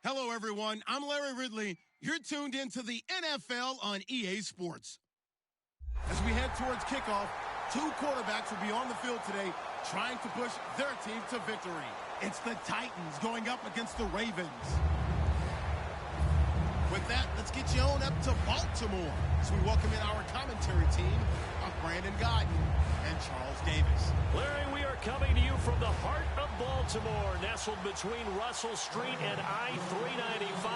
Hello, everyone. I'm Larry Ridley. You're tuned into the NFL on EA Sports. As we head towards kickoff, two quarterbacks will be on the field today trying to push their team to victory. It's the Titans going up against the Ravens. With that, let's get you on up to Baltimore as we welcome in our commentary team of Brandon Godden and Charles Davis. Larry, we are coming to you from the heart of Baltimore, nestled between Russell Street and I-395.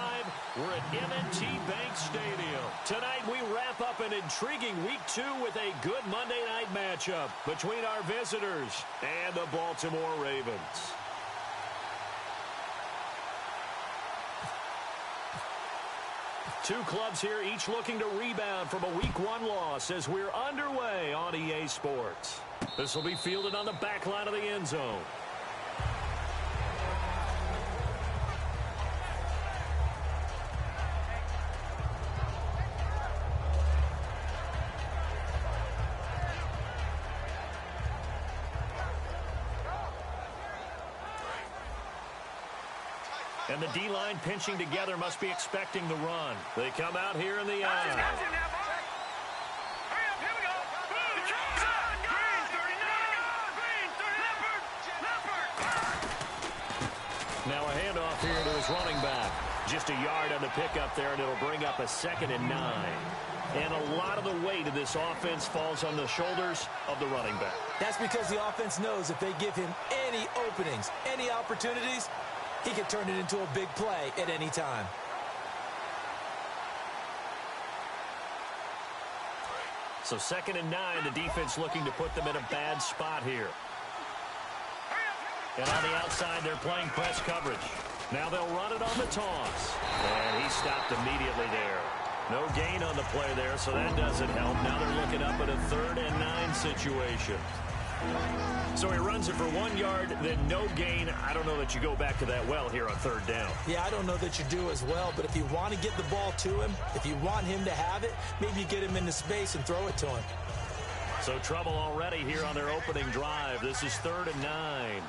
We're at M&T Bank Stadium. Tonight, we wrap up an intriguing Week 2 with a good Monday night matchup between our visitors and the Baltimore Ravens. Two clubs here, each looking to rebound from a Week 1 loss as we're underway on EA Sports. This will be fielded on the back line of the end zone. And the D-line pinching together must be expecting the run. They come out here in the aisle. Now a handoff here to his running back. Just a yard on the pickup there, and it'll bring up a 2nd and 9. And a lot of the weight of this offense falls on the shoulders of the running back. That's because the offense knows if they give him any openings, any opportunities, he can turn it into a big play at any time. So 2nd and 9, the defense looking to put them in a bad spot here. And on the outside, they're playing press coverage. Now they'll run it on the toss. And he stopped immediately there. No gain on the play there, so that doesn't help. Now they're looking up at a 3rd and 9 situation. So he runs it for 1 yard, then no gain. I don't know that you go back to that well here on 3rd down. Yeah, I don't know that you do as well, but if you want to get the ball to him, if you want him to have it, maybe you get him into space and throw it to him. So trouble already here on their opening drive. This is 3rd and 9.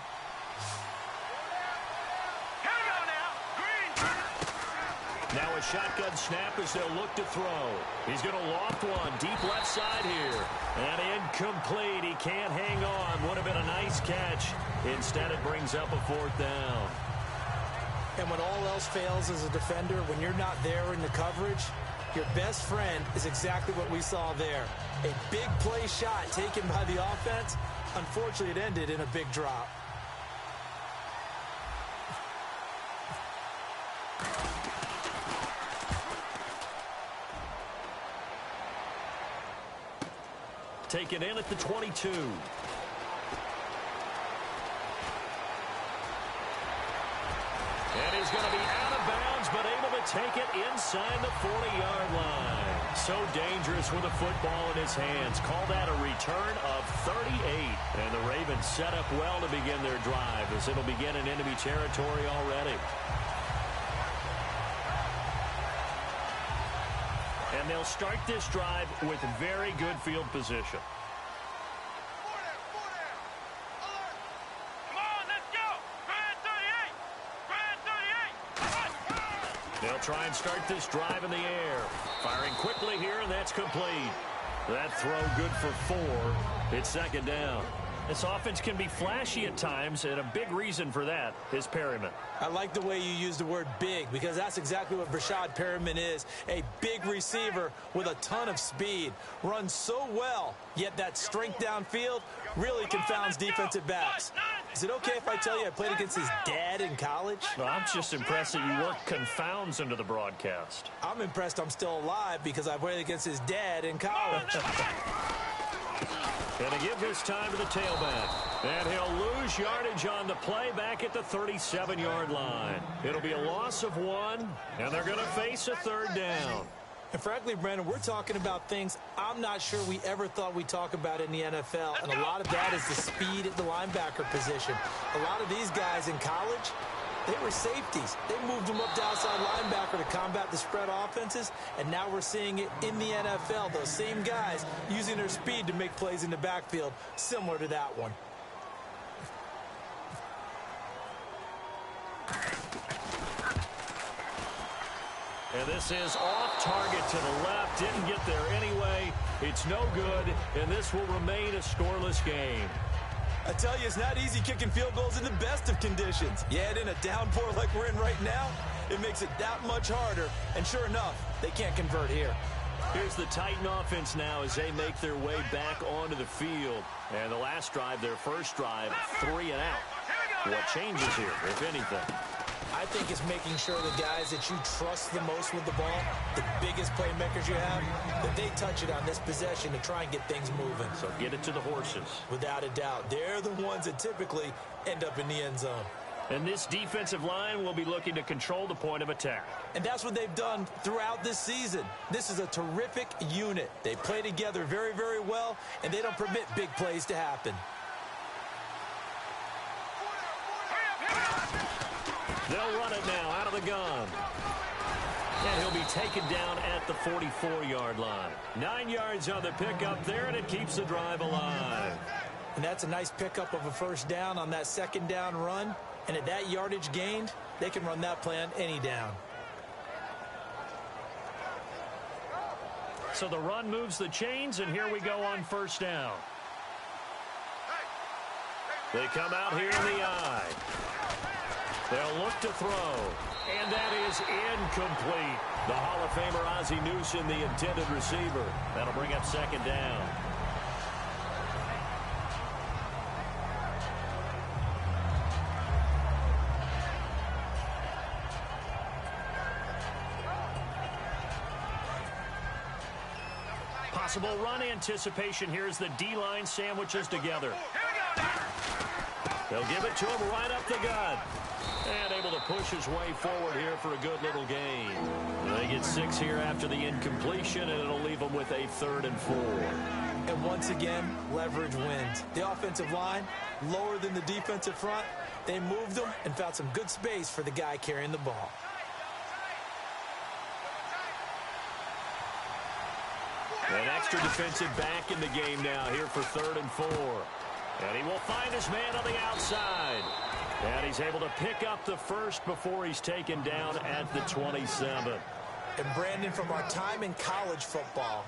Now a shotgun snap as they'll look to throw. He's going to loft one deep left side here. And incomplete. He can't hang on. Would have been a nice catch. Instead, it brings up a 4th down. And when all else fails as a defender, when you're not there in the coverage, your best friend is exactly what we saw there. A big play shot taken by the offense. Unfortunately, it ended in a big drop. Taken in at the 22. And he's going to be out of bounds, but able to take it inside the 40-yard line. So dangerous with a football in his hands. Call that a return of 38. And the Ravens set up well to begin their drive as it'll begin in enemy territory already. And they'll start this drive with very good field position. They'll try and start this drive in the air. Firing quickly here, and that's complete. That throw good for 4. It's 2nd down. This offense can be flashy at times, and a big reason for that is Perryman. I like the way you use the word big, because that's exactly what Brashad Perryman is. A big receiver with a ton of speed. Runs so well, yet that strength downfield really confounds defensive backs. Is it okay if I tell you I played against his dad in college? Well, I'm just impressed that you worked confounds into the broadcast. I'm impressed I'm still alive because I played against his dad in college. Going to give this time to the tailback. And he'll lose yardage on the play back at the 37-yard line. It'll be a loss of 1, and they're going to face a 3rd down. And frankly, Brandon, we're talking about things I'm not sure we ever thought we'd talk about in the NFL. And a lot of that is the speed at the linebacker position. A lot of these guys in college, they were safeties. They moved them up to outside linebacker to combat the spread offenses, and now we're seeing it in the NFL. Those same guys using their speed to make plays in the backfield, similar to that one. And this is off target to the left. Didn't get there anyway. It's no good, and this will remain a scoreless game. I tell you, it's not easy kicking field goals in the best of conditions. You add in a downpour like we're in right now, it makes it that much harder. And sure enough, they can't convert here. Here's the Titan offense now as they make their way back onto the field. And the last drive, their first drive, 3 and out. What changes here, if anything? I think it's making sure the guys that you trust the most with the ball, the biggest playmakers you have, that they touch it on this possession to try and get things moving. So get it to the horses. Without a doubt. They're the ones that typically end up in the end zone. And this defensive line will be looking to control the point of attack. And that's what they've done throughout this season. This is a terrific unit. They play together very, very well, and they don't permit big plays to happen. They'll run it now out of the gun. And he'll be taken down at the 44-yard line. 9 yards on the pickup there, and it keeps the drive alive. And that's a nice pickup of a first down on that second down run. And at that yardage gained, they can run that play on any down. So the run moves the chains, and here we go on first down. They come out here in the eye. They'll look to throw, and that is incomplete. The Hall of Famer Ozzie Newsome, the intended receiver. That'll bring up second down. Possible run anticipation here as the D-line sandwiches together. They'll give it to him right up the gut. And able to push his way forward here for a good little gain. They get 6 here after the incompletion, and it'll leave them with a 3rd and 4. And once again, leverage wins. The offensive line, lower than the defensive front. They moved them and found some good space for the guy carrying the ball. An extra defensive back in the game now here for 3rd and 4. And he will find his man on the outside. And he's able to pick up the first before he's taken down at the 27. And Brandon, from our time in college football,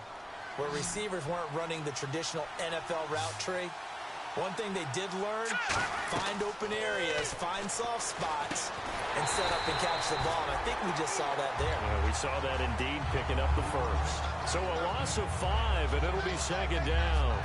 where receivers weren't running the traditional NFL route tree, one thing they did learn, find open areas, find soft spots, and set up and catch the ball. And I think we just saw that there. Yeah, we saw that indeed, picking up the first. So a loss of 5, and it'll be second down.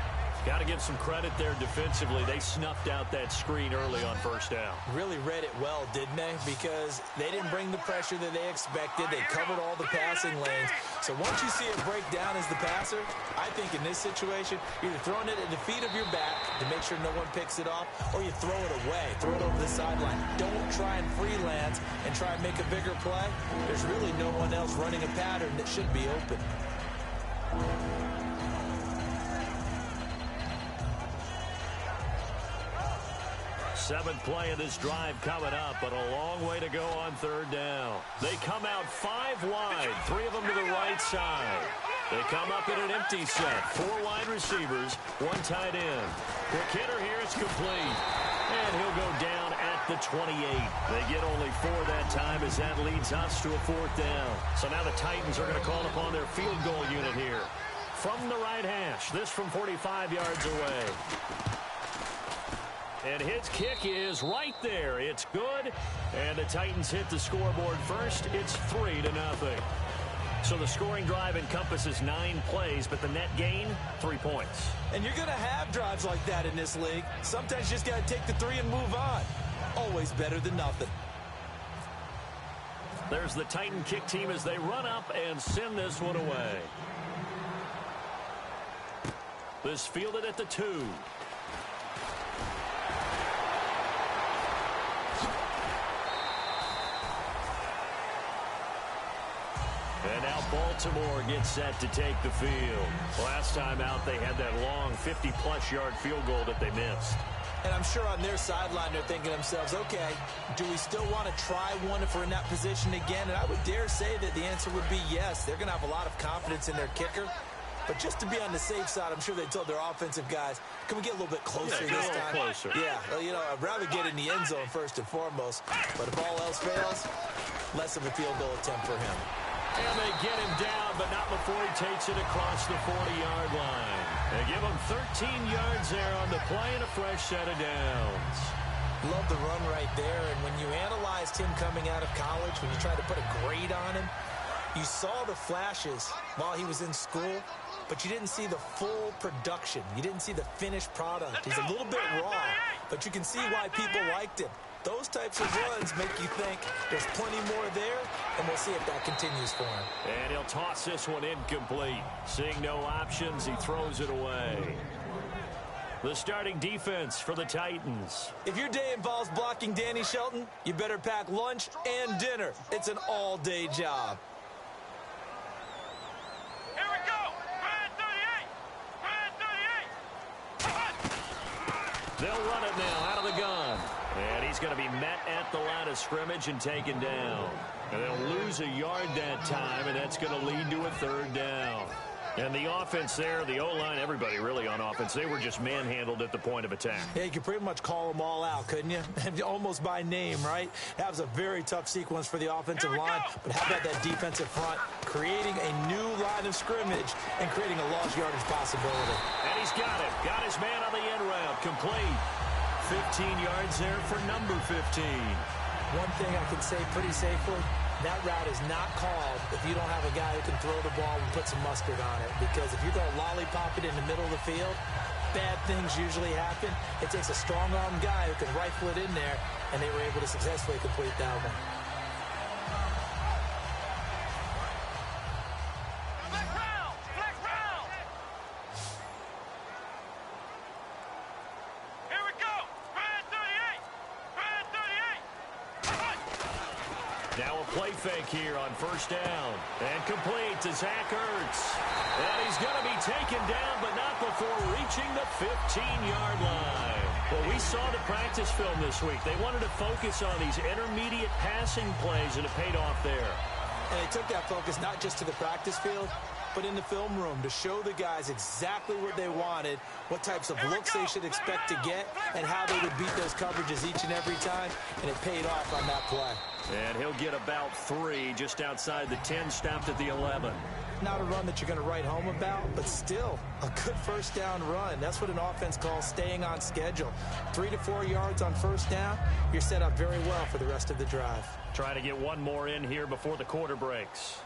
Got to give some credit there defensively. They snuffed out that screen early on first down. Really read it well, didn't they? Because they didn't bring the pressure that they expected. They covered all the passing lanes. So once you see it break down as the passer, I think in this situation, you're either throwing it at the feet of your back to make sure no one picks it off, or you throw it away, throw it over the sideline. Don't try and freelance and try and make a bigger play. There's really no one else running a pattern that should be open. 7th play of this drive coming up, but a long way to go on 3rd down. They come out 5 wide, 3 of them to the right side. They come up in an empty set, 4 wide receivers, 1 tight end. Quick hitter here, it's complete. And he'll go down at the 28. They get only 4 that time as that leads us to a 4th down. So now the Titans are going to call upon their field goal unit here. From the right hash, this from 45 yards away. And his kick is right there. It's good. And the Titans hit the scoreboard first. It's 3-0. So the scoring drive encompasses 9 plays, but the net gain, 3 points. And you're going to have drives like that in this league. Sometimes you just got to take the 3 and move on. Always better than nothing. There's the Titan kick team as they run up and send this one away. This fielded at the 2. And now Baltimore gets set to take the field. Last time out, they had that long 50-plus yard field goal that they missed. And I'm sure on their sideline, they're thinking to themselves, okay, do we still want to try one if we're in that position again? And I would dare say that the answer would be yes. They're going to have a lot of confidence in their kicker. But just to be on the safe side, I'm sure they told their offensive guys, can we get a little bit closer this time? Closer. Yeah, well, you know, I'd rather get in the end zone first and foremost. But if all else fails, less of a field goal attempt for him. And they get him down, but not before he takes it across the 40-yard line. They give him 13 yards there on the play and a fresh set of downs. Love the run right there. And when you analyzed him coming out of college, when you tried to put a grade on him, you saw the flashes while he was in school, but you didn't see the full production. You didn't see the finished product. He's a little bit raw, but you can see why people liked him. Those types of runs make you think there's plenty more there, and we'll see if that continues for him. And he'll toss this one incomplete. Seeing no options, he throws it away. The starting defense for the Titans. If your day involves blocking Danny Shelton, you better pack lunch and dinner. It's an all-day job. Here we go. Brad 38. Brad 38. They'll run it now out of the gun. And he's going to be met at the line of scrimmage and taken down. And they'll lose a yard that time, and that's going to lead to a third down. And the offense there, the O-line, everybody really on offense, they were just manhandled at the point of attack. Yeah, you could pretty much call them all out, couldn't you? Almost by name, right? That was a very tough sequence for the offensive line. But how about that defensive front creating a new line of scrimmage and creating a lost yardage possibility? And he's got it. Got his man on the end route. Complete. 15 yards there for number 15. One thing I can say pretty safely, that route is not called if you don't have a guy who can throw the ball and put some mustard on it. Because if you're going to lollipop it in the middle of the field, bad things usually happen. It takes a strong-armed guy who can rifle it in there, and they were able to successfully complete that one. Now a play fake here on first down. And complete to Zach Ertz. And he's going to be taken down, but not before reaching the 15-yard line. Well, we saw the practice film this week. They wanted to focus on these intermediate passing plays, and it paid off there. And they took that focus not just to the practice field, but in the film room to show the guys exactly what they wanted, what types of looks they should expect to get, and how they would beat those coverages each and every time, and it paid off on that play. And he'll get about 3 just outside the 10, stopped at the 11. Not a run that you're going to write home about, but still a good first down run. That's what an offense calls staying on schedule. 3 to 4 yards on first down, you're set up very well for the rest of the drive. Trying to get one more in here before the quarter breaks.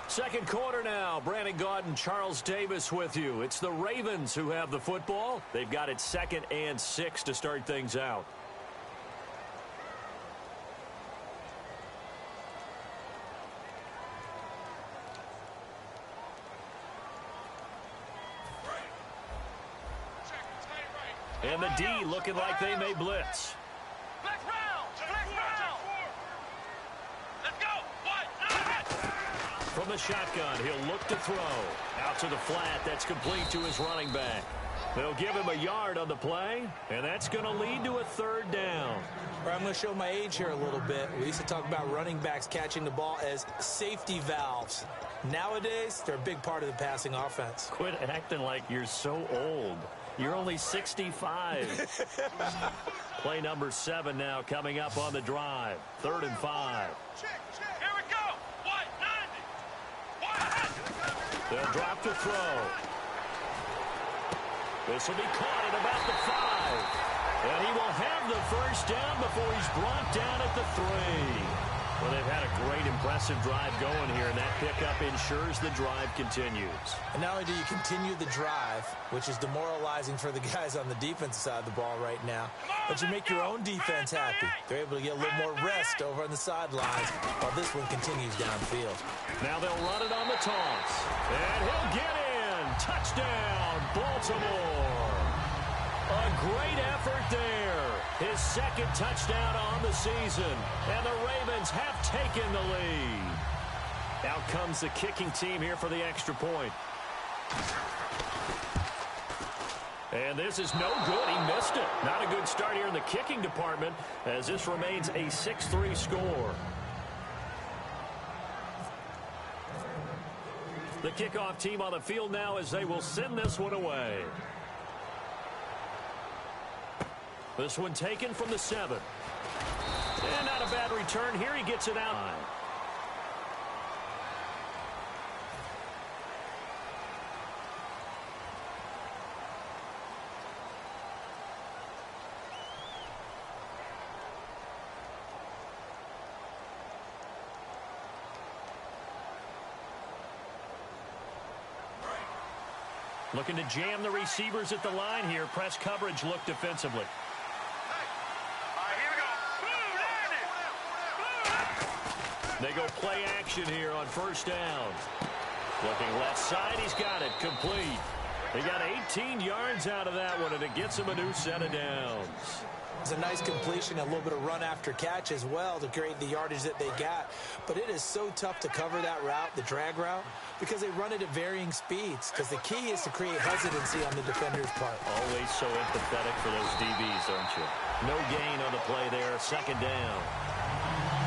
Second quarter now. Brandon Gaudin and Charles Davis with you. It's the Ravens who have the football. They've got it 2nd and 6 to start things out. And the D looking like they may blitz. Flex round. Let's go. From the shotgun, he'll look to throw. Out to the flat. That's complete to his running back. They'll give him a yard on the play, and that's going to lead to a third down. I'm going to show my age here a little bit. We used to talk about running backs catching the ball as safety valves. Nowadays, they're a big part of the passing offense. Quit acting like you're so old. You're only 65. Play number 7 now coming up on the drive. 3rd and 5. Here we go. White 90. They'll drop to throw. This will be caught at about the 5. And he will have the first down before he's brought down at the 3. Well, they've had a great, impressive drive going here, and that pickup ensures the drive continues. And not only do you continue the drive, which is demoralizing for the guys on the defensive side of the ball right now, but you make your own defense happy. They're able to get a little more rest over on the sidelines while this one continues downfield. Now they'll run it on the toss. And he'll get in. Touchdown, Baltimore. A great effort there. His 2nd touchdown on the season. And the Ravens have taken the lead. Out comes the kicking team here for the extra point. And this is no good. He missed it. Not a good start here in the kicking department as this remains a 6-3 score. The kickoff team on the field now as they will send this one away. This one taken from the 7. And not a bad return here. He gets it out. Looking to jam the receivers at the line here. Press coverage look defensively. They go play action here on first down. Looking left side, he's got it complete. They got 18 yards out of that one, and it gets him a new set of downs. It's a nice completion, a little bit of run after catch as well to create the yardage that they got. But it is so tough to cover that route, the drag route, because they run it at varying speeds. Because the key is to create hesitancy on the defender's part. Always so empathetic for those DBs, aren't you? No gain on the play there, second down.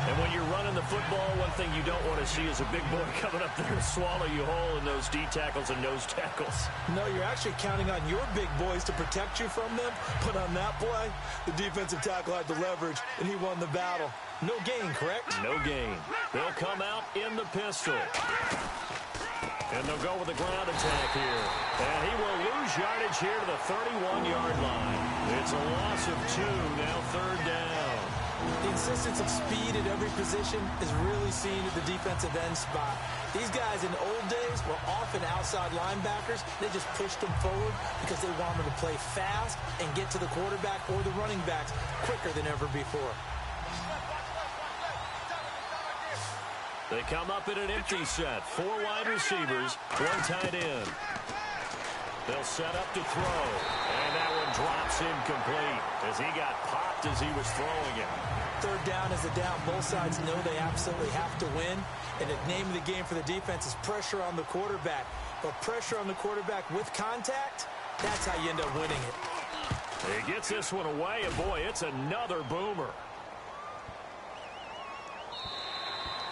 And when you're running the football, one thing you don't want to see is a big boy coming up there and swallow you whole in those D tackles and nose tackles. No, you're actually counting on your big boys to protect you from them. But on that play, the defensive tackle had the leverage, and he won the battle. No gain, correct? No gain. They'll come out in the pistol. And they'll go with the ground attack here. And he will lose yardage here to the 31-yard line. It's a loss of 2, now third down. The insistence of speed at every position is really seen at the defensive end spot. These guys in the old days were often outside linebackers. They just pushed them forward because they wanted to play fast and get to the quarterback or the running backs quicker than ever before. They come up in an empty set. 4 wide receivers, 1 tight end. They'll set up to throw. And that one drops incomplete as he got popped as he was throwing it. Third down is a down. Both sides know they absolutely have to win. And the name of the game for the defense is pressure on the quarterback. But pressure on the quarterback with contact, that's how you end up winning it. He gets this one away, and boy, it's another boomer.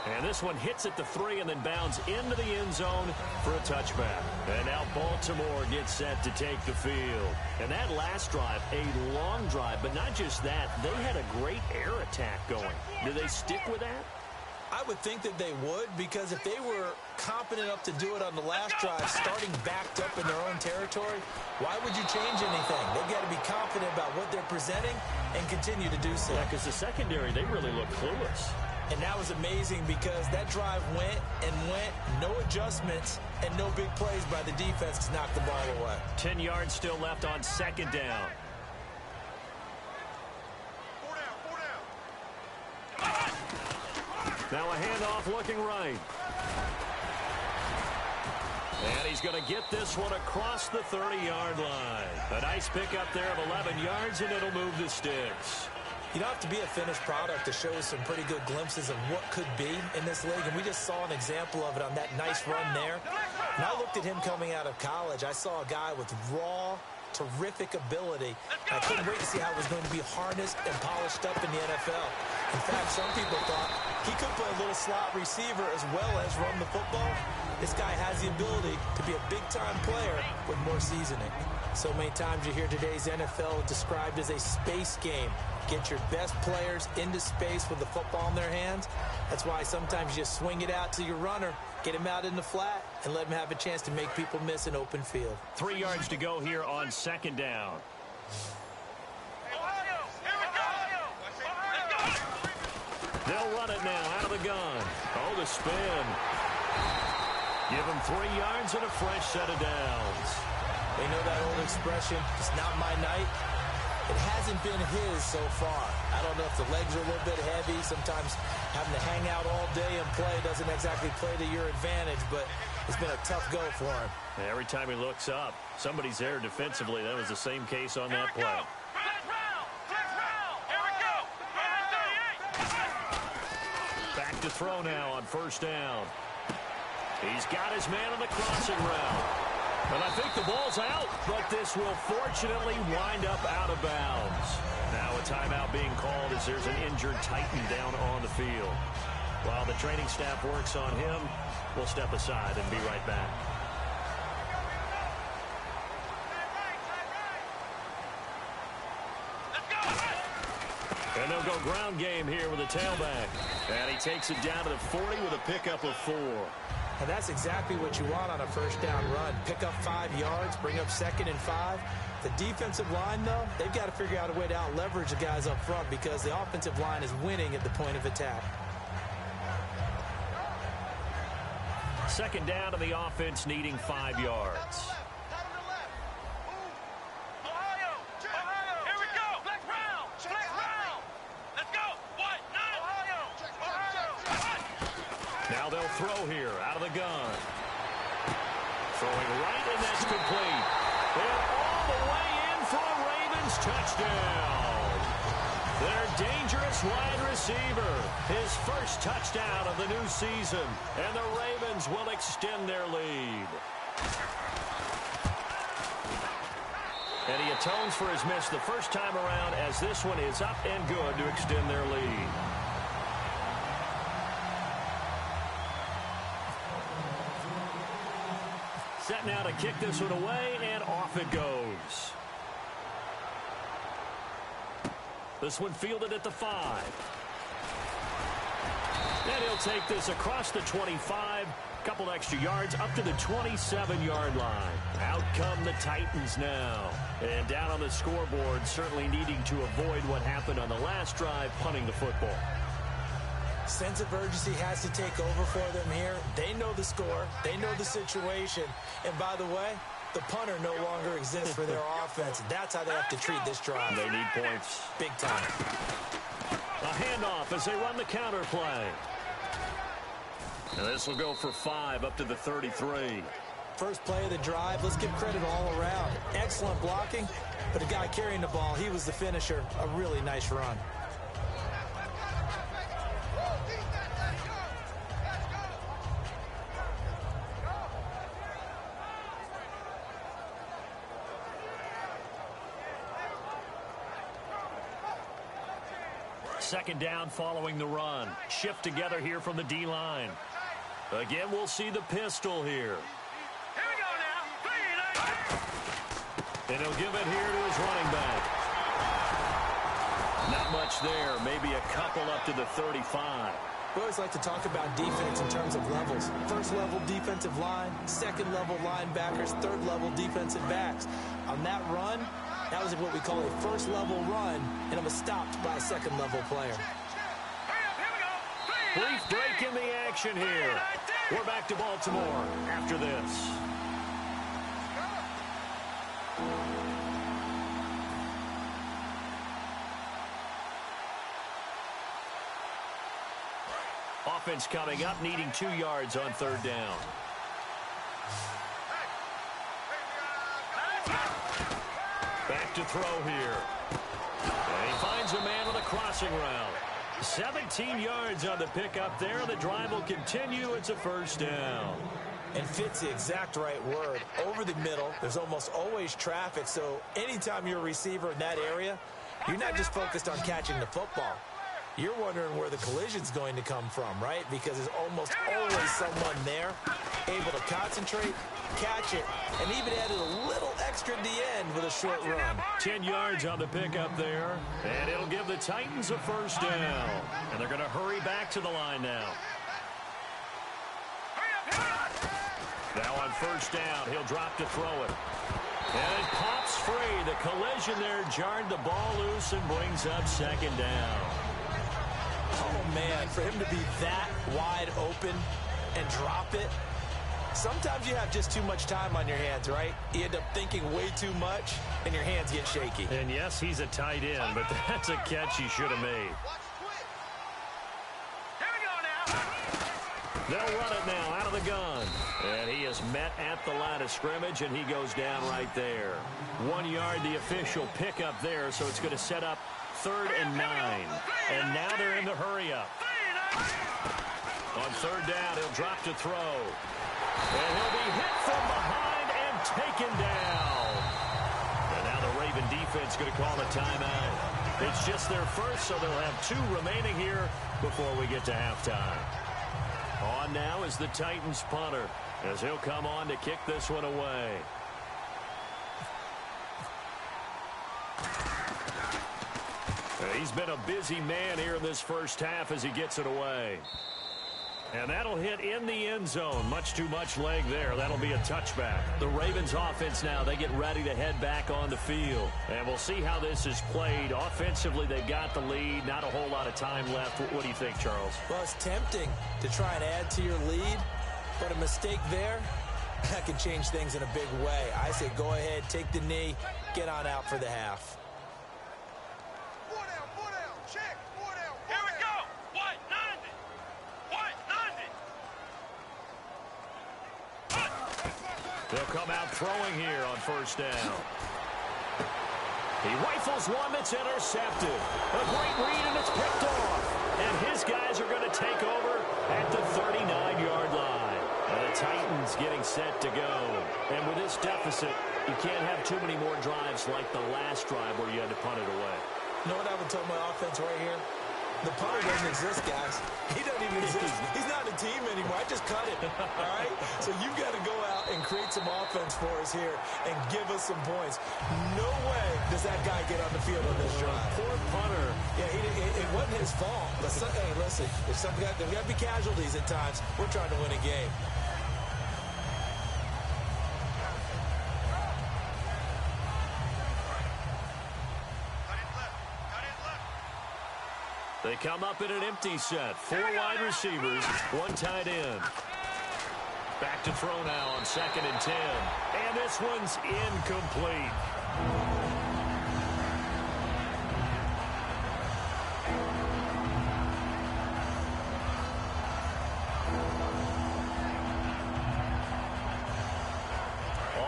And this one hits at the 3 and then bounds into the end zone for a touchback. And now Baltimore gets set to take the field. And that last drive, a long drive, but not just that. They had a great air attack going. Do they stick with that? I would think that they would, because if they were competent enough to do it on the last drive, starting backed up in their own territory, why would you change anything? They've got to be confident about what they're presenting and continue to do so. Yeah, because the secondary, they really look clueless. And that was amazing because that drive went and went, no adjustments, and no big plays by the defense to knock the ball away. 10 yards still left on second down. Now a handoff looking right. And he's going to get this one across the 30-yard line. A nice pickup there of 11 yards, and it'll move the sticks. You don't have to be a finished product to show some pretty good glimpses of what could be in this league, and we just saw an example of it on that nice run there. When I looked at him coming out of college, I saw a guy with raw, terrific ability. I couldn't wait to see how it was going to be harnessed and polished up in the NFL. In fact, some people thought he could play a little slot receiver as well as run the football. This guy has the ability to be a big-time player with more seasoning. So many times you hear today's NFL described as a space game. Get your best players into space with the football in their hands. That's why sometimes you swing it out to your runner, get him out in the flat, and let him have a chance to make people miss an open field. 3 yards to go here on second down. They'll run it now out of the gun. Oh, the spin. Give him 3 yards and a fresh set of downs. They know that old expression, it's not my night. It hasn't been his so far. I don't know if the legs are a little bit heavy. Sometimes having to hang out all day and play doesn't exactly play to your advantage, but it's been a tough go for him. Every time he looks up, somebody's there defensively. That was the same case on that play. Back to throw now on first down. He's got his man on the crossing route. And I think the ball's out, but this will fortunately wind up out of bounds. Now a timeout being called as there's an injured Titan down on the field. While the training staff works on him, we'll step aside and be right back. And they'll typical ground game here with a tailback. And he takes it down to the 40 with a pickup of 4. And that's exactly what you want on a first down run. Pick up 5 yards, bring up 2nd and 5. The defensive line, though, they've got to figure out a way to out-leverage the guys up front because the offensive line is winning at the point of attack. Second down to the offense needing 5 yards. Now they'll throw here out of the gun. Throwing right, and that's complete. They're all the way in for a Ravens touchdown. Their dangerous wide receiver, his first touchdown of the new season, and the Ravens will extend their lead. And he atones for his miss the first time around as this one is up and good to extend their lead. Set now to kick this one away, and off it goes. This one fielded at the 5. And he'll take this across the 25. Couple extra yards up to the 27-yard line. Out come the Titans now. And down on the scoreboard, certainly needing to avoid what happened on the last drive, punting the football. Sense of urgency has to take over for them here. They know the score. They know the situation. And by the way, the punter no longer exists for their offense. That's how they have to treat this drive. They need points. Big time. A handoff as they run the counter play. And this will go for 5 up to the 33. First play of the drive. Let's give credit all around. Excellent blocking, but the guy carrying the ball, he was the finisher. A really nice run. Second down following the run. Shift together here from the D-line. Again, we'll see the pistol here. Here we go now. And he'll give it here to his running back. Not much there. Maybe a couple up to the 35. We always like to talk about defense in terms of levels. First level defensive line, second level linebackers, third level defensive backs. On that run, that was what we call a first level run, and it was stopped by a second level player. Brief break in the action here. We're back to Baltimore after this. Offense coming up, needing 2 yards on third down. Back to throw here. And he finds a man on a crossing route. 17 yards on the pickup there. The drive will continue. It's a first down. And fits the exact right word. Over the middle, there's almost always traffic, so anytime you're a receiver in that area, you're not just focused on catching the football. You're wondering where the collision's going to come from, right? Because there's almost always someone there able to concentrate, catch it, and even added a little extra at the end with a short run. 10 yards on the pickup there, and it'll give the Titans a first down. And they're going to hurry back to the line now. Now on first down, he'll drop to throw it. And it pops free. The collision there jarred the ball loose and brings up second down. Oh, man, for him to be that wide open and drop it, sometimes you have just too much time on your hands, right? You end up thinking way too much, and your hands get shaky. And yes, he's a tight end, but that's a catch he should have made. They'll run it now out of the gun. And he is met at the line of scrimmage, and he goes down right there. 1 yard, the official pickup there, so it's going to set up 3rd and 9. And now they're in the hurry-up. On third down, he'll drop to throw. And he'll be hit from behind and taken down. And now the Raven defense going to call a timeout. It's just their first, so they'll have 2 remaining here before we get to halftime. On now is the Titans punter, as he'll come on to kick this one away. He's been a busy man here in this first half as he gets it away. And that'll hit in the end zone. Much too much leg there. That'll be a touchback. The Ravens offense now, they get ready to head back on the field. And we'll see how this is played. Offensively, they've got the lead. Not a whole lot of time left. What do you think, Charles? Well, it's tempting to try and add to your lead, but a mistake there, that can change things in a big way. I say go ahead, take the knee, get on out for the half. They'll come out throwing here on first down. He rifles one that's intercepted. A great read, and it's picked off. And his guys are going to take over at the 39-yard line. And the Titans getting set to go. And with this deficit, you can't have too many more drives like the last drive where you had to punt it away. You know what I would tell my offense right here? The punter doesn't exist, guys. He doesn't even exist. He's not a team anymore. I just cut it, all right? So you've got to go out and create some offense for us here and give us some points. No way does that guy get on the field on this drive. Poor punter. Yeah, it wasn't his fault. But hey, listen, if there's got to be casualties at times, we're trying to win a game. They come up in an empty set. 4 wide receivers, 1 tight end. Back to throw now on 2nd and 10. And this one's incomplete.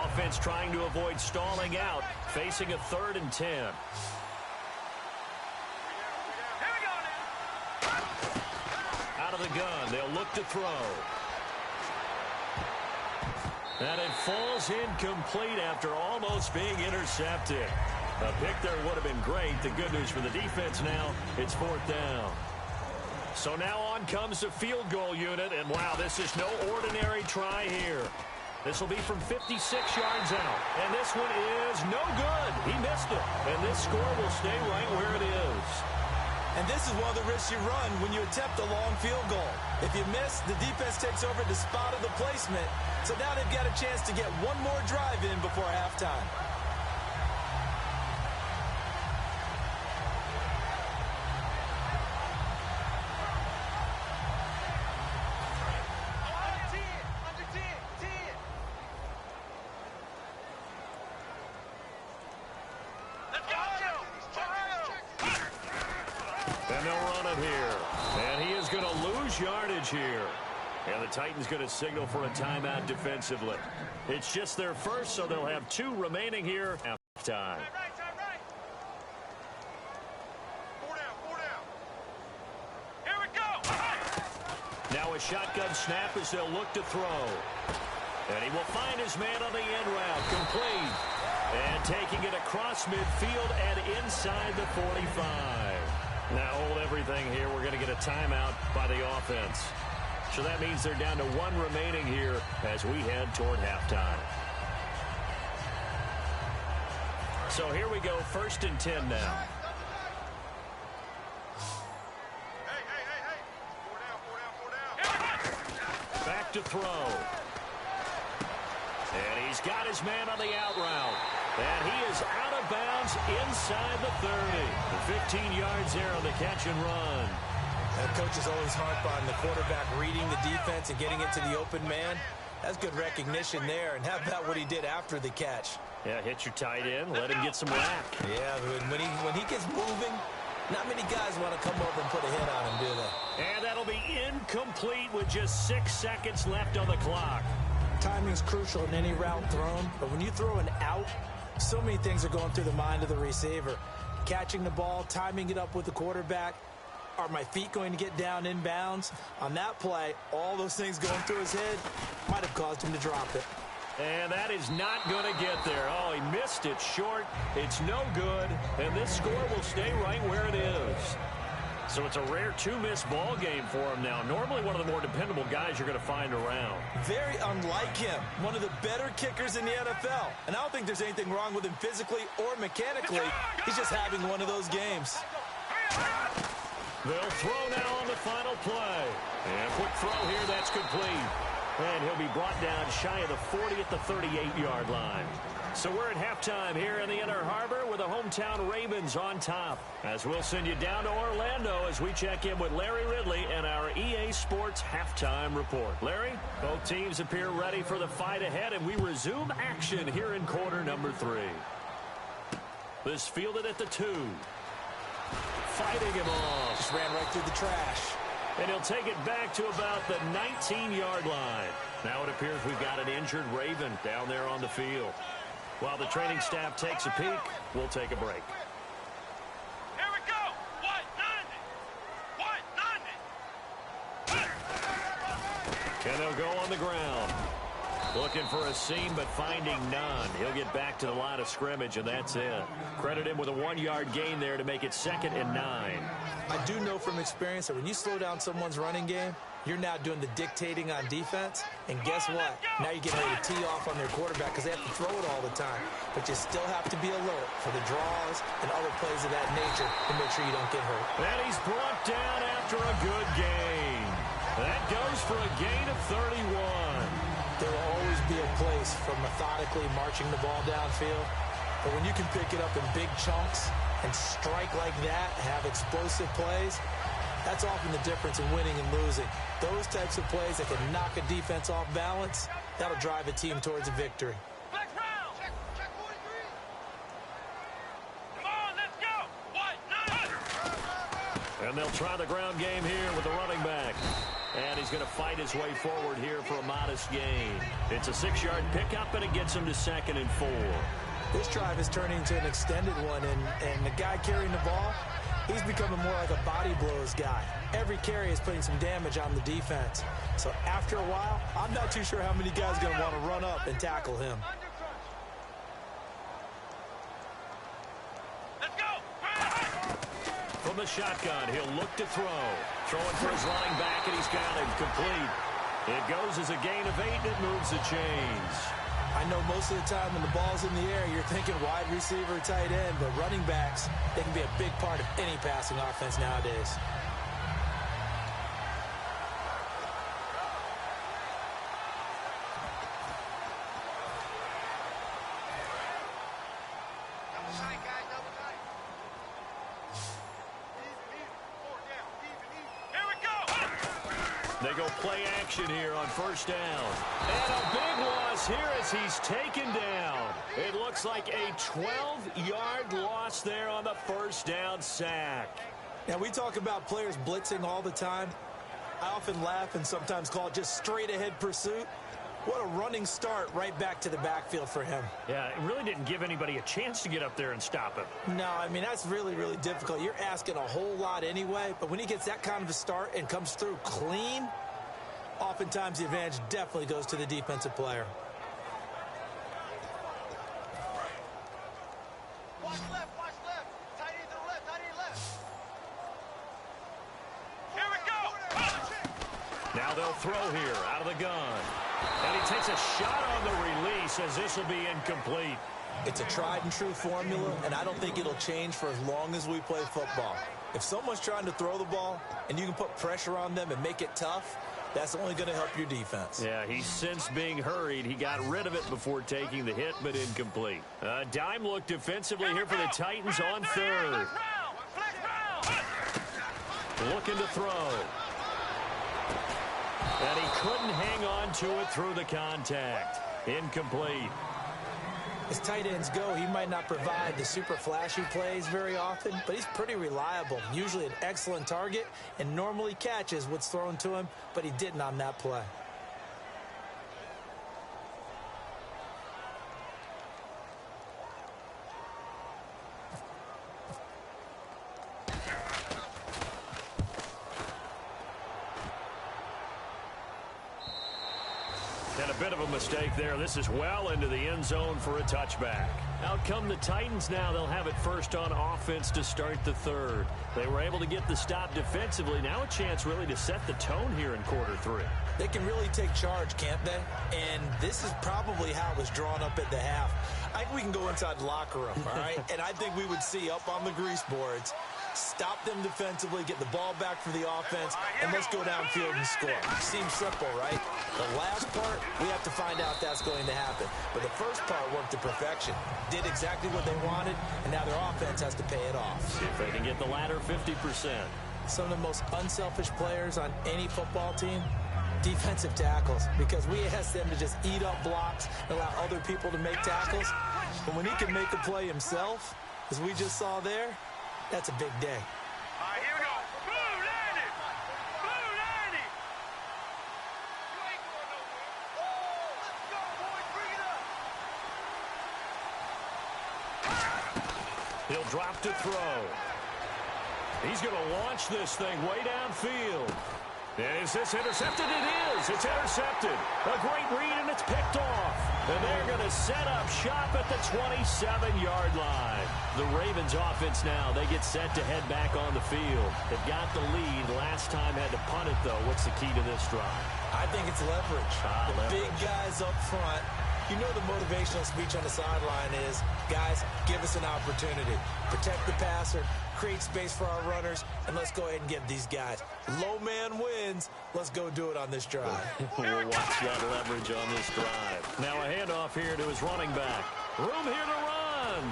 Offense trying to avoid stalling out, facing a 3rd and 10. Out of the gun, they'll look to throw. And it falls incomplete after almost being intercepted. A pick there would have been great. The good news for the defense now, it's 4th down. So now on comes the field goal unit, and wow, this is no ordinary try here. This will be from 56 yards out, and this one is no good. He missed it, and this score will stay right where it is. And this is one of the risks you run when you attempt a long field goal. If you miss, the defense takes over the spot of the placement. So now they've got a chance to get one more drive in before halftime. And they'll run it here. And he is going to lose yardage here. And the Titans going to signal for a timeout defensively. It's just their first, so they'll have 2 remaining here at halftime. Here we go. Now a shotgun snap as they'll look to throw. And he will find his man on the end route. Complete. And taking it across midfield and inside the 45. Now hold everything here. We're going to get a timeout by the offense. So that means they're down to 1 remaining here as we head toward halftime. So here we go, 1st and 10 now. Back to throw. And he's got his man on the out route. And he is out of bounds inside the 30. The 15 yards there on the catch and run. That coach is always harp on the quarterback reading the defense and getting it to the open man. That's good recognition there. And how about what he did after the catch? Yeah, hit your tight end, let him get some rack. Yeah, when he gets moving, not many guys want to come over and put a hit on him, do they? And that'll be incomplete with just 6 seconds left on the clock. Timing's crucial in any route thrown, but when you throw an out, so many things are going through the mind of the receiver. Catching the ball, timing it up with the quarterback. Are my feet going to get down inbounds? On that play, all those things going through his head might have caused him to drop it. And that is not going to get there. Oh, he missed it short. It's no good. And this score will stay right where it is. So it's a rare 2-miss ball game for him now. Normally one of the more dependable guys you're going to find around. Very unlike him. One of the better kickers in the NFL. And I don't think there's anything wrong with him physically or mechanically. He's just having one of those games. They'll throw now on the final play. And quick throw here, that's complete. And he'll be brought down shy of the 40 at the 38-yard line. So we're at halftime here in the Inner Harbor with the hometown Ravens on top. As we'll send you down to Orlando as we check in with Larry Ridley and our EA Sports halftime report. Larry, both teams appear ready for the fight ahead, and we resume action here in quarter number 3. This fielded at the 2. Fighting him off. Just ran right through the trash. And he'll take it back to about the 19-yard line. Now it appears we've got an injured Raven down there on the field. While the training staff takes a peek, we'll take a break. Here we go. And they'll go on the ground. Looking for a seam, but finding none. He'll get back to the line of scrimmage, and that's it. Credit him with a 1-yard gain there to make it 2nd and 9. I do know from experience that when you slow down someone's running game, you're now doing the dictating on defense. And guess what? Now you're getting ready to tee off on their quarterback because they have to throw it all the time. But you still have to be alert for the draws and other plays of that nature to make sure you don't get hurt. And he's brought down after a good gain. That goes for a gain of 31. There will always be a place for methodically marching the ball downfield. But when you can pick it up in big chunks and strike like that, have explosive plays, that's often the difference in winning and losing. Those types of plays that can knock a defense off balance, that'll drive a team towards a victory. Flex round. Check 43. Come on, let's go. And they'll try the ground game here with the running back. And he's going to fight his way forward here for a modest gain. It's a 6-yard pickup, and it gets him to 2nd and 4. This drive is turning into an extended one, and the guy carrying the ball, he's becoming more like a body blows guy. Every carry is putting some damage on the defense. So after a while, I'm not too sure how many guys are going to want to run up and tackle him. Let's go. From the shotgun, he'll look to throw. Throwing for his running back, and he's got him complete. It goes as a gain of 8, and it moves the chains. I know most of the time when the ball's in the air, you're thinking wide receiver, tight end, but running backs, they can be a big part of any passing offense nowadays. They go play action here on 1st down. And a big loss here as he's taken down. It looks like a 12-yard loss there on the 1st down sack. Now, we talk about players blitzing all the time. I often laugh and sometimes call it just straight-ahead pursuit. What a running start right back to the backfield for him. Yeah, it really didn't give anybody a chance to get up there and stop him. No, I mean, that's really, really difficult. You're asking a whole lot anyway, but when he gets that kind of a start and comes through clean, oftentimes the advantage definitely goes to the defensive player. Watch left. Tight end to the left, tight end left. Here we go. Now they'll throw here out of the gun. And he takes a shot on the release as this will be incomplete. It's a tried-and-true formula, and I don't think it'll change for as long as we play football. If someone's trying to throw the ball and you can put pressure on them and make it tough, that's only going to help your defense. Yeah, he's since being hurried. He got rid of it before taking the hit, but incomplete. Dime look defensively here for the Titans on 3rd. Looking to throw. And he couldn't hang on to it through the contact. Incomplete. As tight ends go, he might not provide the super flashy plays very often, but he's pretty reliable, usually an excellent target, and normally catches what's thrown to him, but he didn't on that play. And a bit of a mistake there. This is well into the end zone for a touchback. Out come the Titans now. They'll have it first on offense to start the 3rd. They were able to get the stop defensively. Now a chance really to set the tone here in quarter 3. They can really take charge, can't they? And this is probably how it was drawn up at the half. I think we can go inside the locker room, all right? And I think we would see up on the grease boards, Stop them defensively, get the ball back for the offense, and let's go downfield and score. Seems simple, right? The last part, we have to find out if that's going to happen. But the first part worked to perfection. Did exactly what they wanted, and now their offense has to pay it off. See if they can get the latter 50%. Some of the most unselfish players on any football team, defensive tackles, because we ask them to just eat up blocks and allow other people to make tackles. But when he can make a play himself, as we just saw there, that's a big day. All right, here we go. Blue landing. Blue landing. You ain't going nowhere. Oh, let's go, boys. Bring it up. He'll drop to throw. He's going to launch this thing way downfield. And is this intercepted? It is. It's intercepted. A great read, and it's picked off. And they're going to set up shop at the 27-yard line. The Ravens offense now, they get set to head back on the field. They've got the lead. Last time had to punt it, though. What's the key to this drive? I think it's leverage. Leverage. Big guys up front. You know the motivational speech on the sideline is, guys, give us an opportunity. Protect the passer, create space for our runners, and let's go ahead and get these guys. Low man wins. Let's go do it on this drive. We'll watch that leverage on this drive. Now a handoff here to his running back. Room here to run.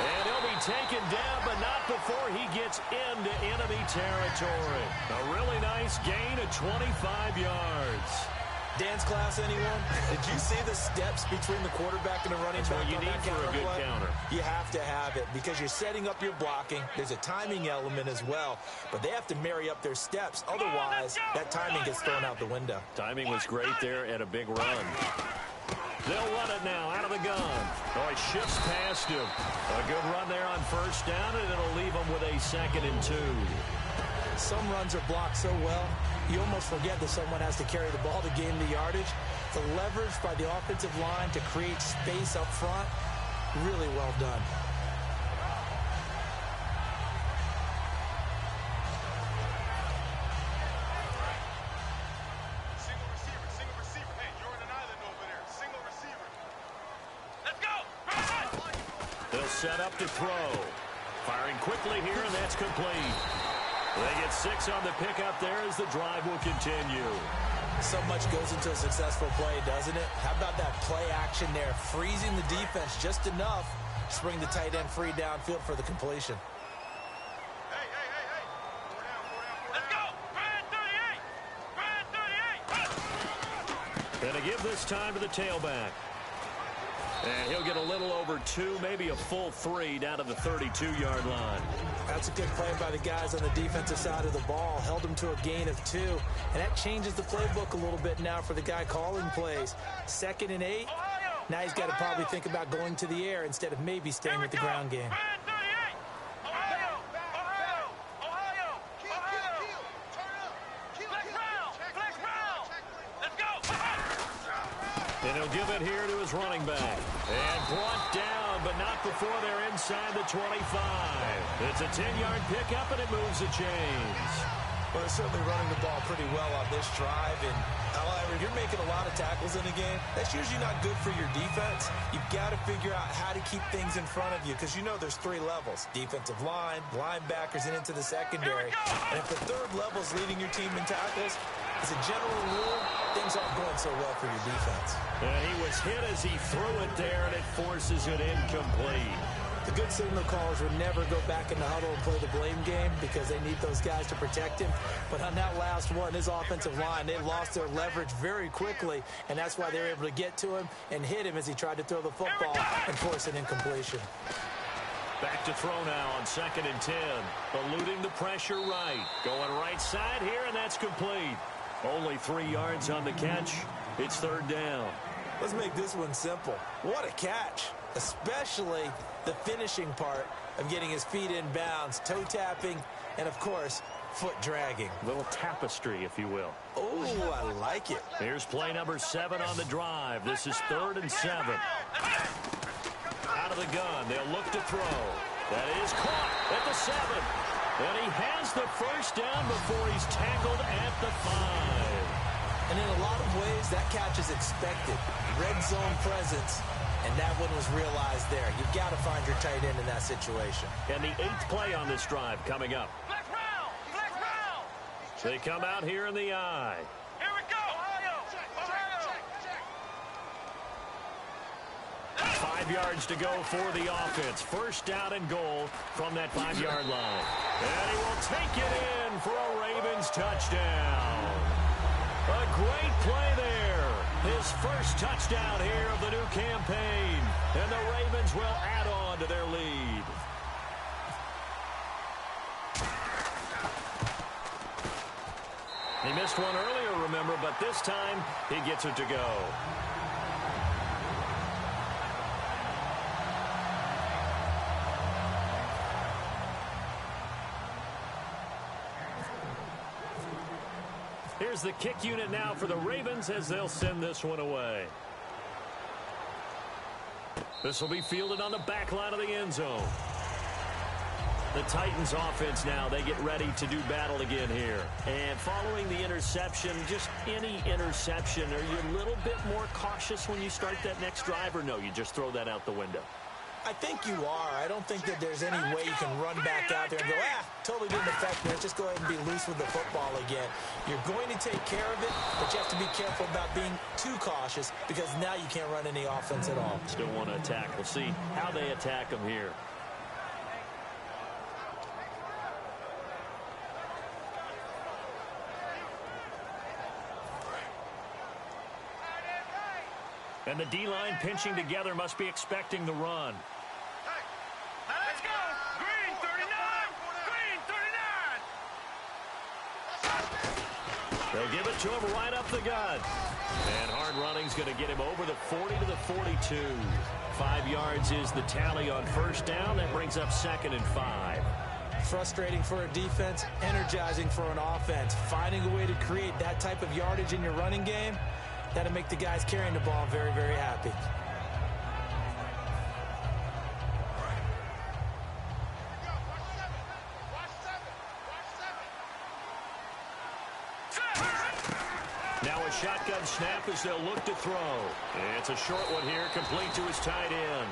And he'll be taken down, but not before he gets into enemy territory. A really nice gain of 25 yards. Dance class, anyone? Did you see the steps between the quarterback and the running back? What you need for a good counter. You have to have it because you're setting up your blocking. There's a timing element as well, but they have to marry up their steps. Otherwise, that timing gets thrown out the window. Timing was great there and a big run. They'll run it now out of the gun. Oh, he shifts past him. A good run there on first down, and it'll leave him with a 2nd and 2. Some runs are blocked so well, you almost forget that someone has to carry the ball to gain the yardage. The leverage by the offensive line to create space up front, really well done. Single receiver, single receiver. Hey, you're in an island over there. Single receiver. Let's go. They'll set up to throw. Firing quickly here, and that's complete. They get 6 on the pickup there as the drive will continue. So much goes into a successful play, doesn't it? How about that play action there, freezing the defense just enough to bring the tight end free downfield for the completion. Hey. Four down. Let's go. Brand 38. And to give this time to the tailback. And he'll get a little over 2, maybe a full 3 down to the 32-yard line. That's a good play by the guys on the defensive side of the ball. Held them to a gain of 2. And that changes the playbook a little bit now for the guy calling plays. 2nd and 8. Now he's got to probably think about going to the air instead of maybe staying with the ground game. Brand 38. Ohio. Turn up. Flex round. Let's go. And he'll give it here to his running back. And brought down, but not before they're inside the 25. It's a 10-yard pickup, and it moves the chains. Well, they're certainly running the ball pretty well on this drive. And, however, if you're making a lot of tackles in the game, that's usually not good for your defense. You've got to figure out how to keep things in front of you because you know there's 3 levels. Defensive line, linebackers, and into the secondary. And if the 3rd level is leading your team in tackles, as a general rule, things aren't going so well for your defense. And he was hit as he threw it there, and it forces it incomplete. The good signal callers would never go back in the huddle and play the blame game because they need those guys to protect him. But on that last one, his offensive line, they lost their leverage very quickly, and that's why they were able to get to him and hit him as he tried to throw the football and force an incompletion. Back to throw now on 2nd and 10. Eluding the pressure right. Going right side here, and that's complete. Only 3 yards on the catch. It's 3rd down. Let's make this one simple. What a catch, especially the finishing part of getting his feet in bounds, toe tapping, and, of course, foot dragging. A little tapestry, if you will. Oh, I like it. Here's play number 7 on the drive. This is 3rd and 7. Out of the gun. They'll look to throw. That is caught at the 7. And he has the first down before he's tackled at the 5. And in a lot of ways, that catch is expected. Red zone presence. and that one was realized there. You've got to find your tight end in that situation. And the 8th play on this drive coming up. Flex round! Flex round! They come out here in the eye. Here we go! Ohio! Ohio! 5 yards to go for the offense. First down and goal from that 5-yard line. And he will take it in for a Ravens touchdown. A great play there. His first touchdown here of the new campaign. And the Ravens will add on to their lead. He missed one earlier, remember, but this time he gets it to go. Here's the kick unit now for the Ravens as they'll send this one away. This will be fielded on the back line of the end zone. The Titans offense now, they get ready to do battle again here. And following the interception, just any interception, are you a little bit more cautious when you start that next drive, or no, you just throw that out the window? I think you are. I don't think that there's any way you can run back out there and go, totally didn't affect me. Let's just go ahead and be loose with the football again. You're going to take care of it, but you have to be careful about being too cautious because now you can't run any offense at all. Still want to attack. We'll see how they attack them here. And the D-line pinching together must be expecting the run. Let's go! Green 39! Green 39! They'll give it to him right up the gut. And hard running's going to get him over the 40 to the 42. 5 yards is the tally on first down. That brings up 2nd and 5. Frustrating for a defense, energizing for an offense. Finding a way to create that type of yardage in your running game, that'll make the guys carrying the ball very, very happy. Now a shotgun snap as they'll look to throw. It's a short one here, complete to his tight end.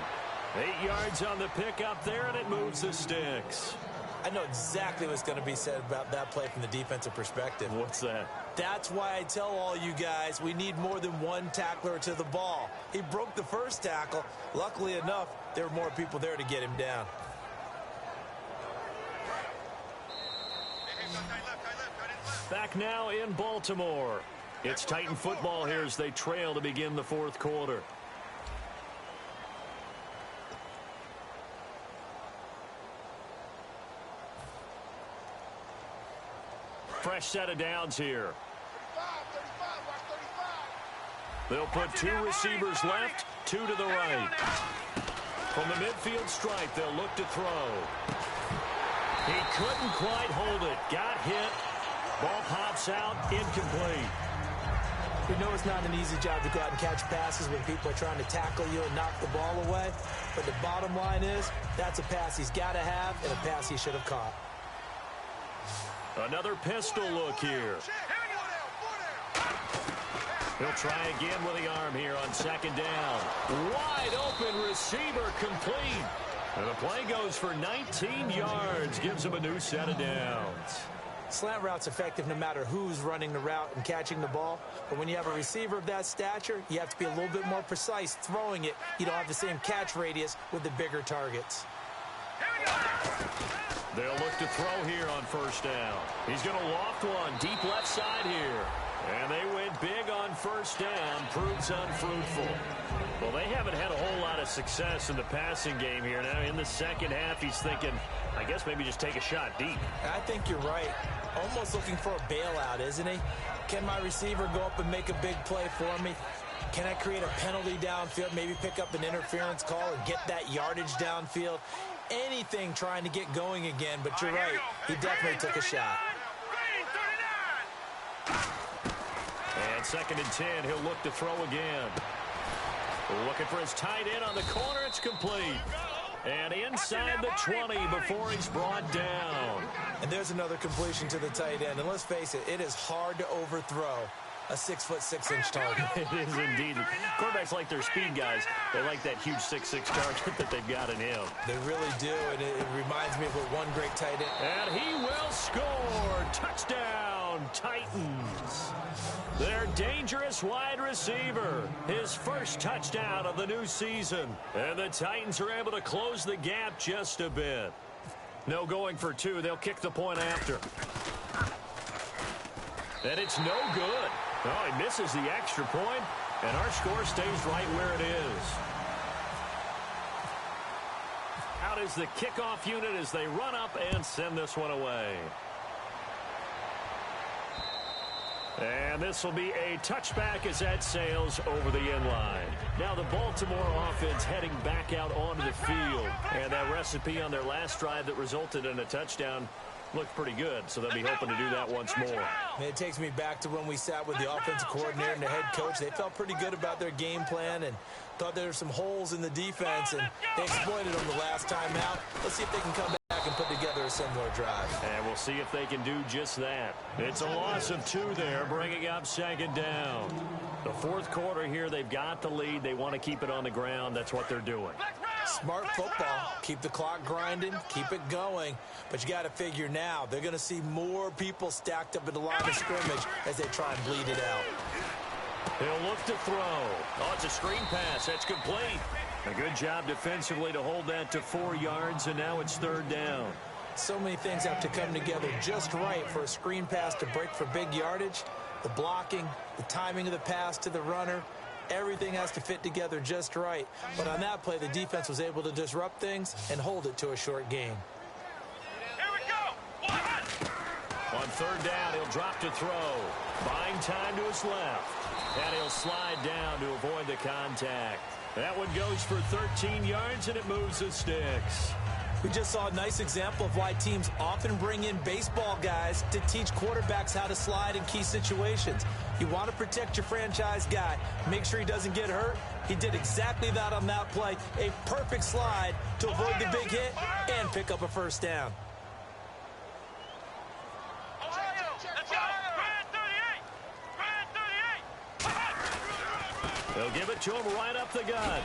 8 yards on the pickup there, and it moves the sticks. I know exactly what's going to be said about that play from the defensive perspective. What's that? That's why I tell all you guys we need more than one tackler to the ball. He broke the first tackle. Luckily enough, there were more people there to get him down. Back now in Baltimore. It's Titan football here as they trail to begin the 4th quarter. Fresh set of downs here. They'll put 2 receivers left, 2 to the right. From the midfield stripe, they'll look to throw. He couldn't quite hold it. Got hit. Ball pops out, incomplete. We know it's not an easy job to go out and catch passes when people are trying to tackle you and knock the ball away. But the bottom line is, that's a pass he's got to have and a pass he should have caught. Another pistol look here. He'll try again with the arm here on 2nd down. Wide open receiver complete. And the play goes for 19 yards. Gives him a new set of downs. Slant route's effective no matter who's running the route and catching the ball. But when you have a receiver of that stature, you have to be a little bit more precise throwing it. You don't have the same catch radius with the bigger targets. They'll look to throw here on 1st down. He's going to loft one deep left side here. And they went big on 1st down. Proves unfruitful. Well, they haven't had a whole lot of success in the passing game here. Now in the second half, he's thinking, I guess maybe just take a shot deep. I think you're right. Almost looking for a bailout, isn't he? Can my receiver go up and make a big play for me? Can I create a penalty downfield, maybe pick up an interference call and get that yardage downfield? Anything trying to get going again, but you're right. He definitely took a shot. And 2nd and 10, he'll look to throw again. Looking for his tight end on the corner. It's complete. And inside the 20 before he's brought down. And there's another completion to the tight end. And let's face it, it is hard to overthrow. a 6'6" target. It is indeed. Quarterbacks like their speed guys. They like that huge 6'6" target that they've got in him. They really do, and it reminds me of what one great tight end. And he will score. Touchdown, Titans. Their dangerous wide receiver. His first touchdown of the new season. And the Titans are able to close the gap just a bit. No going for two. They'll kick the point after. And it's no good. Oh, he misses the extra point, and our score stays right where it is. Out is the kickoff unit as they run up and send this one away. And this will be a touchback as that sails over the end line. Now the Baltimore offense heading back out onto the field. And that recipe on their last drive that resulted in a touchdown looked pretty good, so they'll be hoping to do that once more. It takes me back to when we sat with the offensive coordinator and the head coach. They felt pretty good about their game plan and thought there were some holes in the defense, and they exploited them the last time out. Let's see if they can come back and put together a similar drive. And we'll see if they can do just that. It's a loss of 2 there, bringing up second down. The fourth quarter here, they've got the lead. They want to keep it on the ground. That's what they're doing. Smart football. Keep the clock grinding. Keep it going. But you got to figure now, they're going to see more people stacked up at the line of scrimmage as they try and bleed it out. He'll look to throw. Oh, it's a screen pass. That's complete. A good job defensively to hold that to 4 yards, and now it's third down. So many things have to come together just right for a screen pass to break for big yardage. The blocking, the timing of the pass to the runner, everything has to fit together just right. But on that play, the defense was able to disrupt things and hold it to a short gain. Here we go. On third down, he'll drop to throw. Buying time to his left. And he'll slide down to avoid the contact. That one goes for 13 yards, and it moves the sticks. We just saw a nice example of why teams often bring in baseball guys to teach quarterbacks how to slide in key situations. You want to protect your franchise guy. Make sure he doesn't get hurt. He did exactly that on that play. A perfect slide to avoid the big hit and pick up a first down. They'll give it to him right up the gut.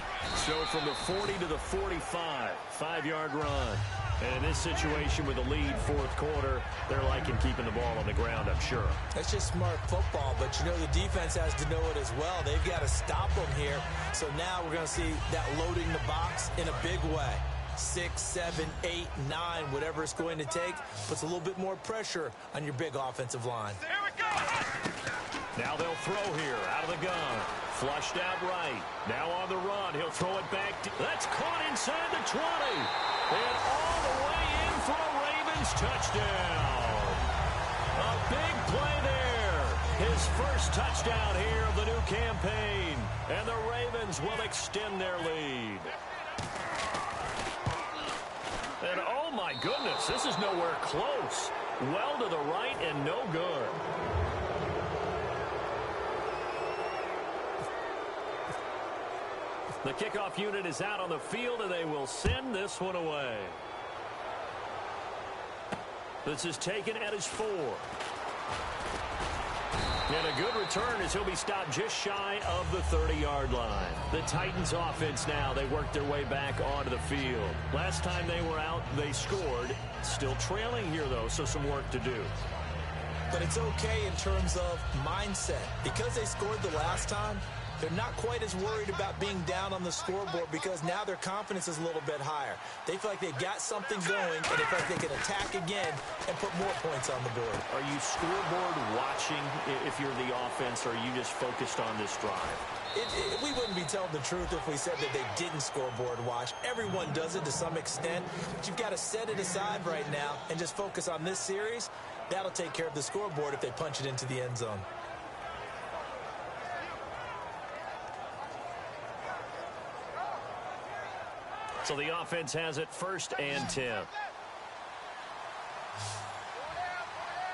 So from the 40 to the 45, 5-yard run. And in this situation with the lead fourth quarter, they're liking keeping the ball on the ground, I'm sure. That's just smart football, but you know the defense has to know it as well. They've got to stop them here. So now we're going to see that loading the box in a big way. 6, 7, 8, 9, whatever it's going to take, puts a little bit more pressure on your big offensive line. Here we go. Now they'll throw here out of the gun. Flushed out right. Now on the run. He'll throw it back. That's caught inside the 20. And all the way in for a Ravens touchdown. A big play there. His first touchdown here of the new campaign. And the Ravens will extend their lead. And oh my goodness, this is nowhere close. Well to the right and no good. The kickoff unit is out on the field, and they will send this one away. This is taken at his 4. And a good return as he'll be stopped just shy of the 30-yard line. The Titans offense now, they worked their way back onto the field. Last time they were out, they scored. Still trailing here, though, so some work to do. But it's okay in terms of mindset. Because they scored the last time, they're not quite as worried about being down on the scoreboard because now their confidence is a little bit higher. They feel like they've got something going, and they feel like they can attack again and put more points on the board. Are you scoreboard watching if you're the offense, or are you just focused on this drive? We wouldn't be telling the truth if we said that they didn't scoreboard watch. Everyone does it to some extent, but you've got to set it aside right now and just focus on this series. That'll take care of the scoreboard if they punch it into the end zone. So the offense has it 1st and 10.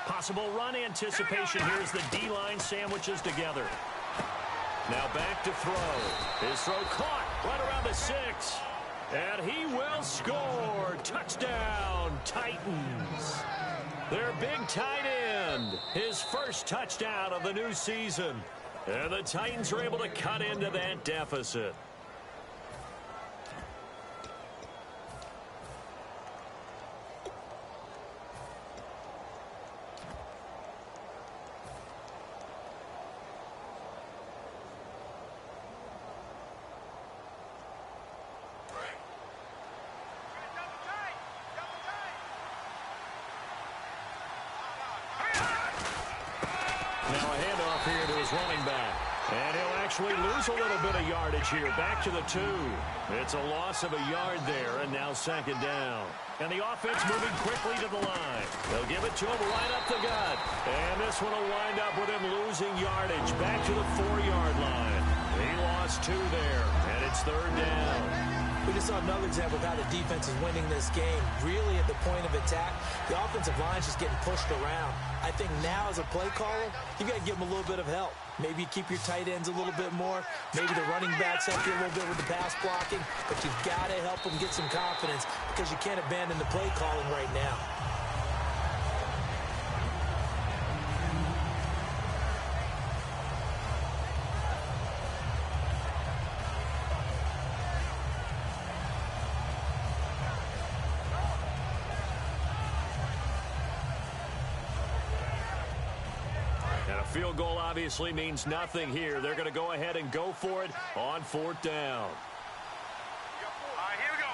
Possible run anticipation. Here's the D-line sandwiches together. Now back to throw. His throw caught right around the 6. And he will score. Touchdown, Titans. Their big tight end. end. His first touchdown of the new season. And the Titans are able to cut into that deficit. Now a handoff here to his running back. And he'll actually lose a little bit of yardage here. Back to the 2. It's a loss of a yard there, and now second down. And the offense moving quickly to the line. They'll give it to him right up the gut. And this one will wind up with him losing yardage. Back to the 4-yard line. He lost 2 there, and it's third down. We just saw another example of how the defense is winning this game. Really at the point of attack, the offensive line's just getting pushed around. I think now as a play caller, you got to give them a little bit of help. Maybe keep your tight ends a little bit more. Maybe the running backs help you a little bit with the pass blocking. But you've got to help them get some confidence because you can't abandon the play calling right now. Field goal obviously means nothing here. They're going to go ahead and go for it on 4th down. All right, here we go.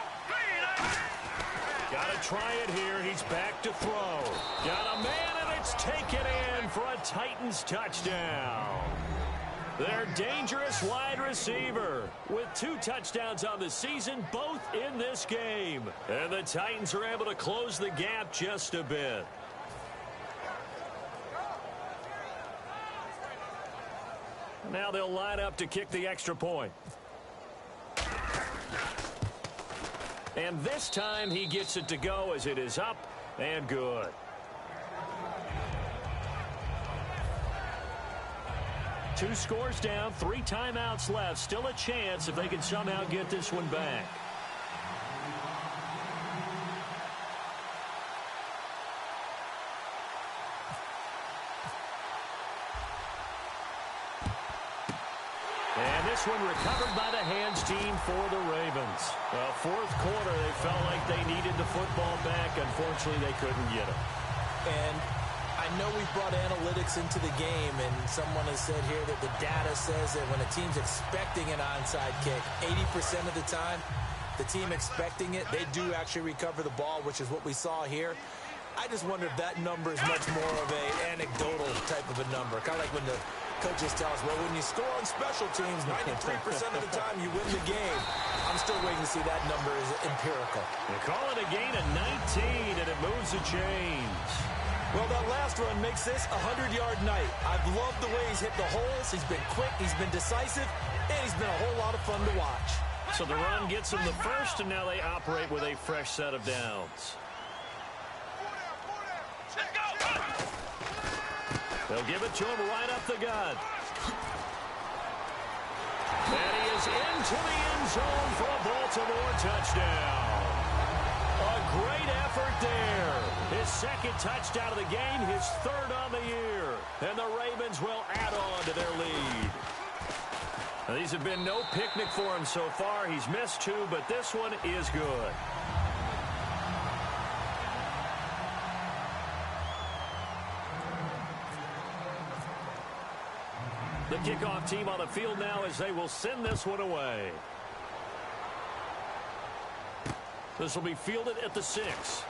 Got to try it here. He's back to throw. Got a man, and it's taken in for a Titans touchdown. Their dangerous wide receiver with 2 touchdowns on the season, both in this game. And the Titans are able to close the gap just a bit. Now they'll line up to kick the extra point. And this time he gets it to go as it is up and good. Two scores down, 3 timeouts left. Still a chance if they can somehow get this one back. And this one recovered by the hands team for the Ravens. Well, 4th quarter, they felt like they needed the football back. Unfortunately, they couldn't get it. And I know we've brought analytics into the game, and someone has said here that the data says that when a team's expecting an onside kick, 80% of the time, the team expecting it, they do actually recover the ball, which is what we saw here. I just wonder if that number is much more of a anecdotal type of a number. Kind of like when the coaches tell us, well, when you score on special teams, 93% of the time you win the game. I'm still waiting to see that number is empirical. They call it a gain of 19, and it moves the chains. Well, that last run makes this a 100-yard night. I've loved the way he's hit the holes. He's been quick, he's been decisive, and he's been a whole lot of fun to watch. So the run gets him the first, and now they operate with a fresh set of downs. Let's go. They'll give it to him right up the gut. And he is into the end zone for a Baltimore touchdown. A great effort there. His 2nd touchdown of the game, his 3rd on the year. And the Ravens will add on to their lead. Now, these have been no picnic for him so far. He's missed 2, but this one is good. The kickoff team on the field now as they will send this one away. This will be fielded at the 6.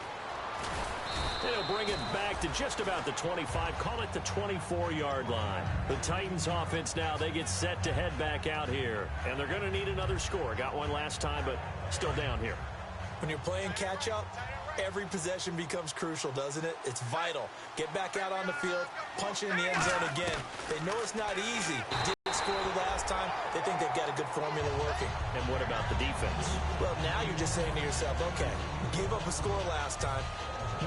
They'll bring it back to just about the 25, call it the 24-yard line. The Titans offense now, they get set to head back out here. And they're going to need another score. Got one last time, but still down here. When you're playing catch-up, every possession becomes crucial, doesn't it? It's vital. Get back out on the field, punch it in the end zone again. They know it's not easy. Didn't score the last time. They think they've got a good formula working. And what about the defense? Well, now you're just saying to yourself, okay, gave up a score last time.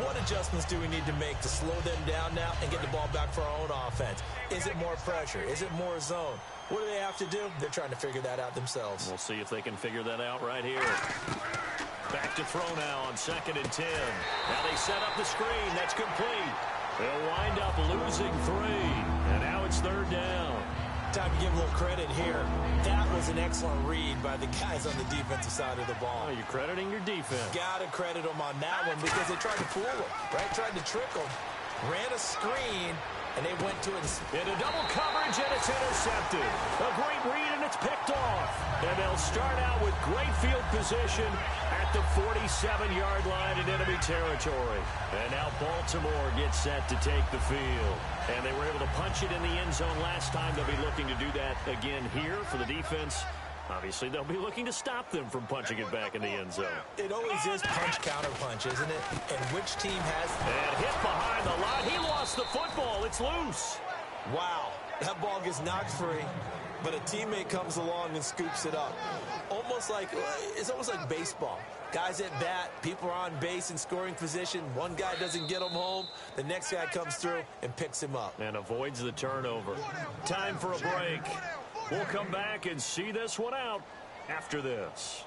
What adjustments do we need to make to slow them down now and get the ball back for our own offense? Is it more pressure? Is it more zone? What do they have to do? They're trying to figure that out themselves. We'll see if they can figure that out right here. Back to throw now on 2nd and 10. Now they set up the screen. That's complete. They'll wind up losing 3, and now it's 3rd down. Time to give a little credit here. That was an excellent read by the guys on the defensive side of the ball. Oh, you're crediting your defense. Got to credit them on that one because they tried to fool them, right? Tried to trick them. Ran a screen, and they went to it. Into double coverage, and it's intercepted. A great read, and it's picked off. And they'll start out with great field position at the 47-yard line in enemy territory. And now Baltimore gets set to take the field. And they were able to punch it in the end zone last time. They'll be looking to do that again here for the defense. Obviously, they'll be looking to stop them from punching it back in the end zone. It always is punch-counter-punch, isn't it? And which team has... And hit behind the line. He lost the football. It's loose. Wow, that ball gets knocked free, but a teammate comes along and scoops it up. It's almost like baseball. Guys at bat, people are on base in scoring position. One guy doesn't get him home. The next guy comes through and picks him up. And avoids the turnover. Time for a break. We'll come back and see this one out after this.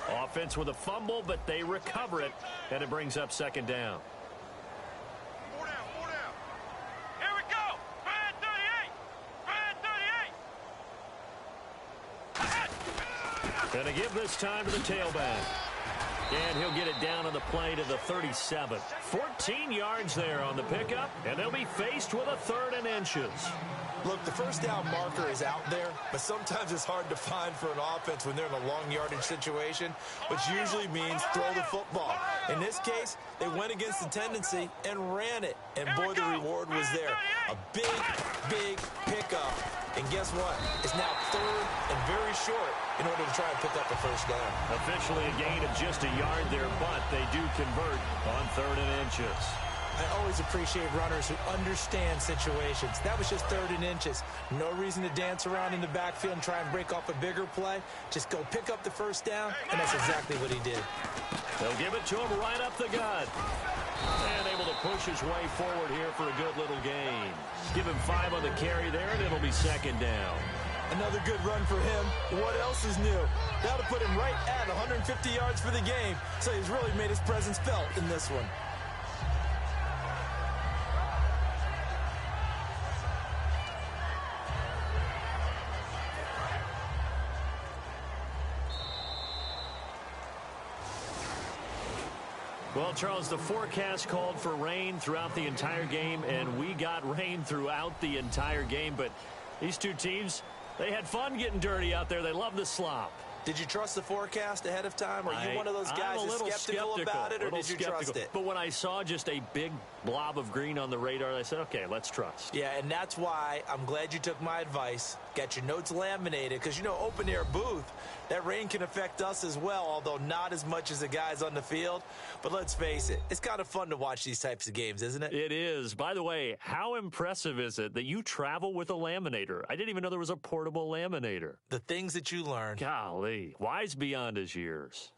Offense with a fumble, but they recover it, and it brings up 2nd down. 4 down, 4 down. Here we go. Red 38. Red 38. Gonna give this time to the tailback. And he'll get it down on the play to the 37. 14 yards there on the pickup, and they'll be faced with a 3rd and inches. Look, the first down marker is out there, but sometimes it's hard to find for an offense when they're in a long yardage situation, which usually means throw the football. In this case, they went against the tendency and ran it, and boy, the reward was there. A big pickup, and guess what? It's now 3rd and very short in order to try and pick up the first down. Officially a gain of just a yard there, but they do convert on 3rd and inches. I always appreciate runners who understand situations. That was just 3rd and inches. No reason to dance around in the backfield and try and break off a bigger play. Just go pick up the first down, and that's exactly what he did. They'll give it to him right up the gut. And able to push his way forward here for a good little gain. Give him 5 on the carry there, and it'll be 2nd down. Another good run for him. What else is new? That'll put him right at 150 yards for the game. So he's really made his presence felt in this one. Well, Charles, the forecast called for rain throughout the entire game, and we got rain throughout the entire game. But these two teams, they had fun getting dirty out there. They love the slop. Did you trust the forecast ahead of time? Are you one of those guys that's skeptical about it, or did you trust it? But when I saw just a big blob of green on the radar, I said, okay, let's trust. Yeah, and that's why I'm glad you took my advice. Got your notes laminated, because, you know, open-air booth, that rain can affect us as well, although not as much as the guys on the field. But let's face it, it's kind of fun to watch these types of games, isn't it? It is. By the way, how impressive is it that you travel with a laminator? I didn't even know there was a portable laminator. The things that you learn. Golly, wise beyond his years.